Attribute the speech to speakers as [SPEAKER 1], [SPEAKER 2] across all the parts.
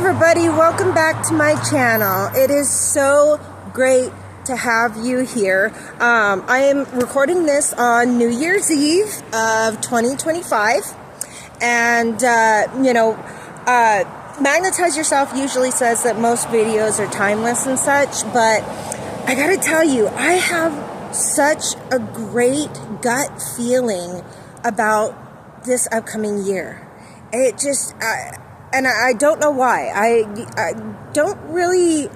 [SPEAKER 1] everybody, welcome back to my channel. It is so great to have you here. I am recording this on New Year's Eve of 2025, and Magnetize Yourself usually says that most videos are timeless and such, but I gotta tell you, I have such a great gut feeling about this upcoming year. It just, and I don't know why. I don't really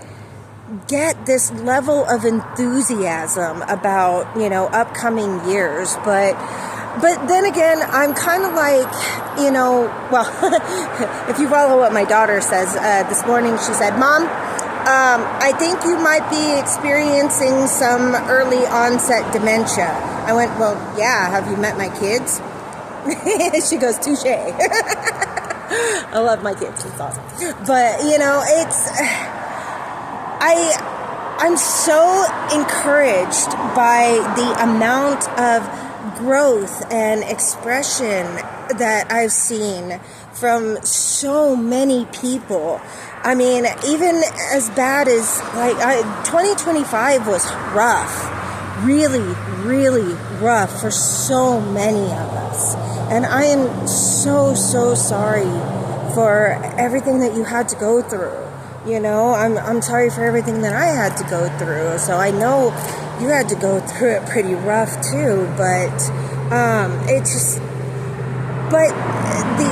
[SPEAKER 1] get this level of enthusiasm about, upcoming years, but then again, I'm kind of like, if you follow what my daughter says, this morning she said, "Mom, I think you might be experiencing some early onset dementia." I went, "Well, yeah, have you met my kids?" She goes, "Touche." I love my kids, it's awesome. But, I'm so encouraged by the amount of growth and expression that I've seen from so many people. I mean, even as bad as 2025 was rough, really, really rough for so many of us. And I am so sorry for everything that you had to go through. I'm sorry for everything that I had to go through. So I know you had to go through it pretty rough too, but the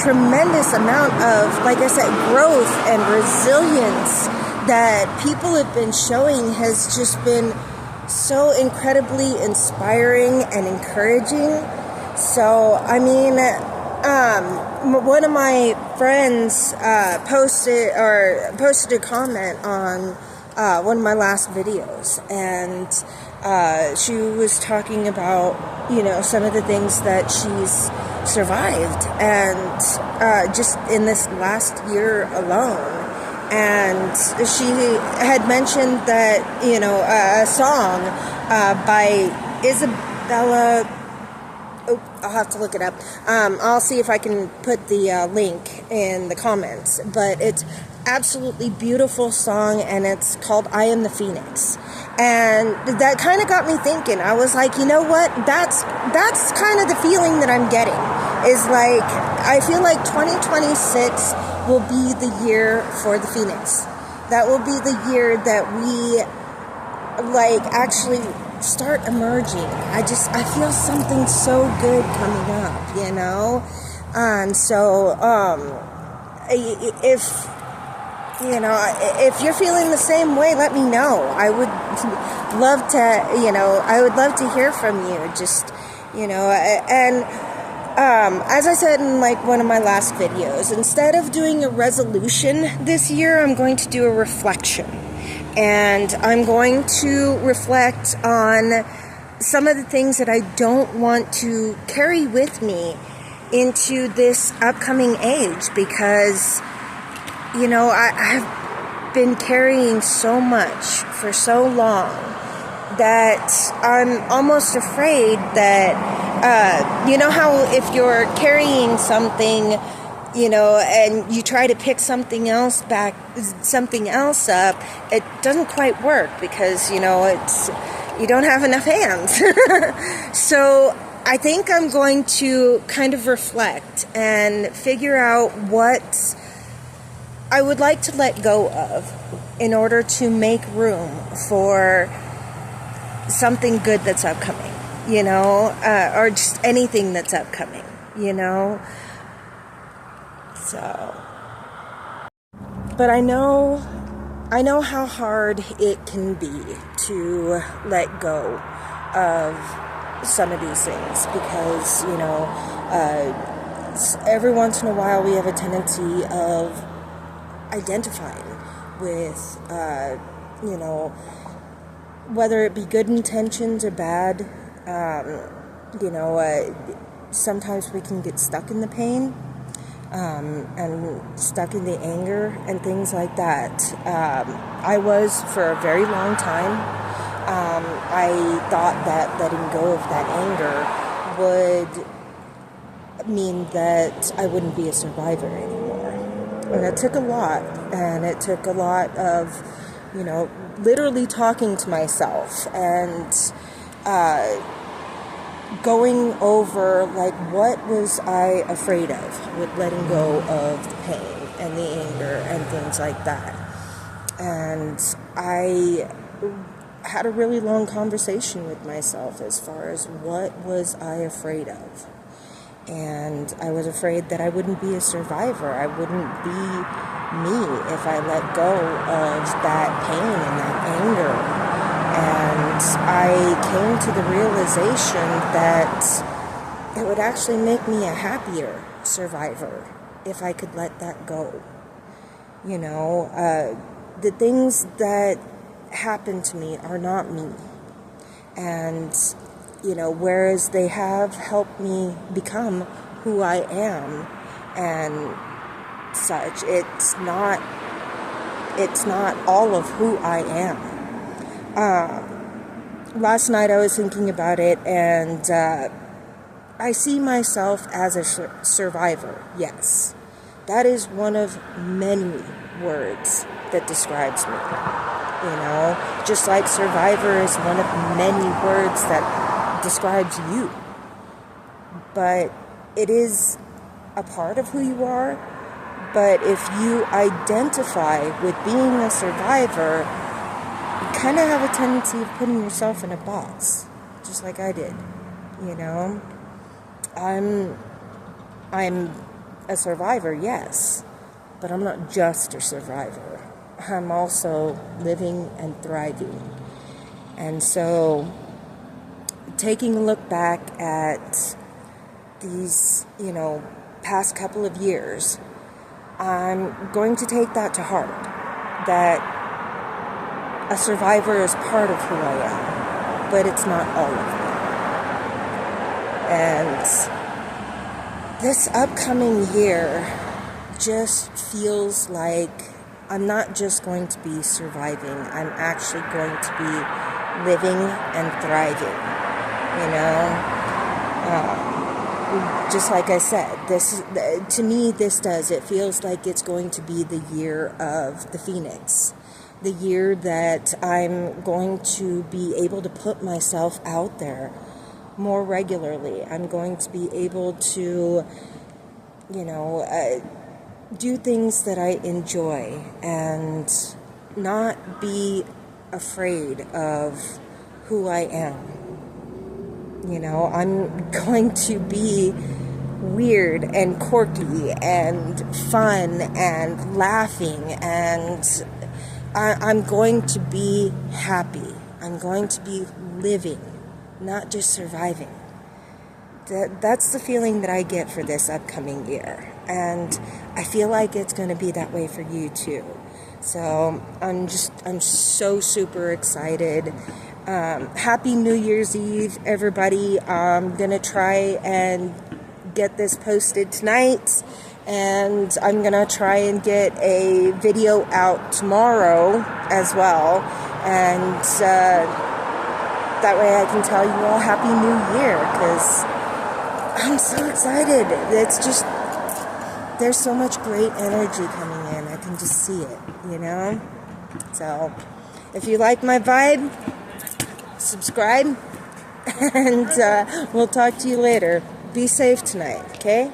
[SPEAKER 1] tremendous amount of, like I said, growth and resilience that people have been showing has just been so incredibly inspiring and encouraging. So, I mean, one of my friends posted a comment on one of my last videos, and she was talking about, some of the things that she's survived, and just in this last year alone. And she had mentioned that, a song by Isabella. Oh, I'll have to look it up. I'll see if I can put the link in the comments. But it's absolutely beautiful song, and it's called "I Am the Phoenix." And that kind of got me thinking. I was like, you know what? That's kind of the feeling that I'm getting. Is like, I feel like 2026 will be the year for the Phoenix. That will be the year that we actually start emerging. I feel something so good coming up, And so, if you're feeling the same way, let me know. I would love to, hear from you. Just, as I said in one of my last videos, instead of doing a resolution this year, I'm going to do a reflection. And I'm going to reflect on some of the things that I don't want to carry with me into this upcoming age, because, I've been carrying so much for so long that I'm almost afraid that, how if you're carrying something, and you try to pick something else up, it doesn't quite work because, you don't have enough hands. So I think I'm going to kind of reflect and figure out what I would like to let go of in order to make room for something good that's upcoming, or just anything that's upcoming, So, but I know how hard it can be to let go of some of these things, because, every once in a while we have a tendency of identifying with, whether it be good intentions or bad, sometimes we can get stuck in the pain. And stuck in the anger and things like that. I was for a very long time. I thought that letting go of that anger would mean that I wouldn't be a survivor anymore. And it took a lot. And it took a lot of, literally talking to myself and going over, like, what was I afraid of with letting go of the pain and the anger and things like that. And I had a really long conversation with myself as far as what was I afraid of. And I was afraid that I wouldn't be a survivor. I wouldn't be me if I let go of that pain and that anger. And I came to the realization that it would actually make me a happier survivor if I could let that go. The things that happen to me are not me. And, whereas they have helped me become who I am and such, it's not all of who I am. Last night I was thinking about it, and I see myself as a survivor, yes. That is one of many words that describes me. Just like survivor is one of many words that describes you. But it is a part of who you are. But if you identify with being a survivor, you kind of have a tendency of putting yourself in a box, just like I did. I'm a survivor, yes, but I'm not just a survivor. I'm also living and thriving. And so, taking a look back at these, past couple of years, I'm going to take that to heart, that a survivor is part of who I am, but it's not all of me. And this upcoming year just feels like I'm not just going to be surviving, I'm actually going to be living and thriving, just like I said, to me, it feels like it's going to be the year of the Phoenix, the year that I'm going to be able to put myself out there more regularly. I'm going to be able to, do things that I enjoy and not be afraid of who I am. I'm going to be weird and quirky and fun and laughing, and I'm going to be happy. I'm going to be living, not just surviving. That's the feeling that I get for this upcoming year. And I feel like it's going to be that way for you too. So I'm so super excited. Happy New Year's Eve, everybody. I'm going to try and get this posted tonight. And I'm going to try and get a video out tomorrow as well. And that way I can tell you all Happy New Year, because I'm so excited. It's just, there's so much great energy coming in. I can just see it, So, if you like my vibe, subscribe, and we'll talk to you later. Be safe tonight, okay?